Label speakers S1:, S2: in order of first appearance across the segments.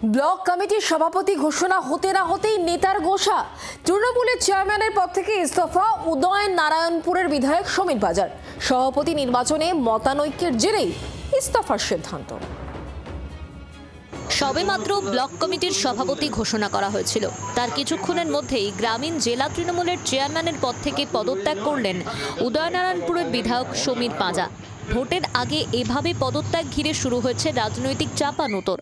S1: Block কমিটির সভাপতি ঘোষণা হতে না হতেই নেতার গোসা। তৃণমূলের চেয়ারম্যানের পদ থেকে ইস্তফা উদয়ন নারায়ণপুরের বিধায়ক সমীর বাজার। সভাপতি নির্বাচনে মতানৈক্যের জেরেই ইস্তফার সিদ্ধান্ত।
S2: সবেমাত্র ব্লক কমিটির সভাপতি ঘোষণা করা হয়েছিল, তার কিছুক্ষণের মধ্যেই গ্রামীণ জেলা তৃণমূলের চেয়ারম্যানের পদ থেকে পদত্যাগ করলেন উদয়নারায়ণপুরের বিধায়ক সমীর পাঁজা। ভোটের আগে এভাবে পদত্যাগ ঘিরে শুরু হয়েছে রাজনৈতিক চাপানোতর।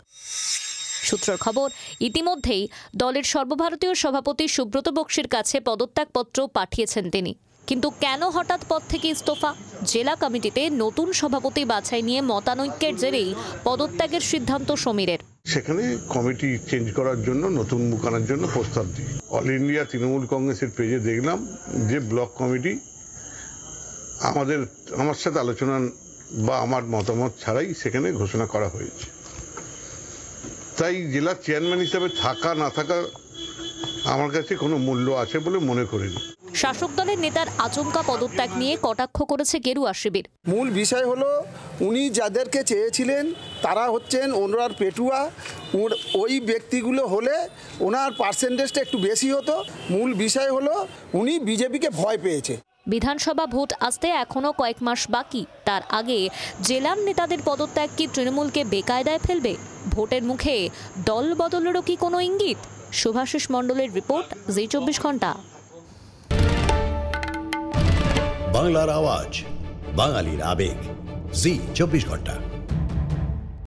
S2: সূত্রের খবর, ইতিমধ্যেই দলের সর্বভারতীয় সভাপতি সুব্রত বক্সির কাছে পদত্যাগপত্র পাঠিয়েছেন তিনি। কিন্তু কেন হঠাৎ পদ থেকে ইস্তফা? জেলা কমিটিতে নতুন সভাপতি বাছাই নিয়ে মতানৈক্যের জেরেই পদত্যাগের সিদ্ধান্ত সমীরের।
S3: সেখানে কমিটি চেঞ্জ করার জন্য, নতুন মুখ আনার জন্য প্রস্তাব দিই। অল ইন্ডিয়া তৃণমূল কংগ্রেসের পেজে দেখলাম যে ব্লক কমিটি আমার সাথে আলোচনা বা আমার মতামত ছাড়াই সেখানে ঘোষণা করা হয়েছে। তাই জেলার চেয়ারম্যান হিসেবে থাকা না থাকা আমার কাছে কোনো মূল্য আছে বলে মনে করিনি।
S2: শাসক দলের নেতার আচমকা পদত্যাগ নিয়ে কটাক্ষ করেছে গেরুয়া শিবির।
S4: মূল বিষয় হলো উনি যাদেরকে চেয়েছিলেন তারা হচ্ছেন ওনার পেটুয়া। ওই ব্যক্তিগুলো হলে ওনার পার্সেন্টেজটা একটু বেশি হতো। মূল বিষয় হলো উনি বিজেপিকে ভয় পেয়েছে।
S2: বিধানসভা ভোট আসতে এখনো কয়েক মাস বাকি। তার আগে জেলার নেতাদের পদত্যাগ কি তৃণমূলকে বেকায়দায় ফেলবে? ভোটের মুখে দল বদলেরও কি কোনো ইঙ্গিত? শুভাশিস মণ্ডলের রিপোর্ট, জি 24 ঘন্টা।
S5: বাংলার আওয়াজ, বাঙালির আবেগ, জি 24 ঘন্টা।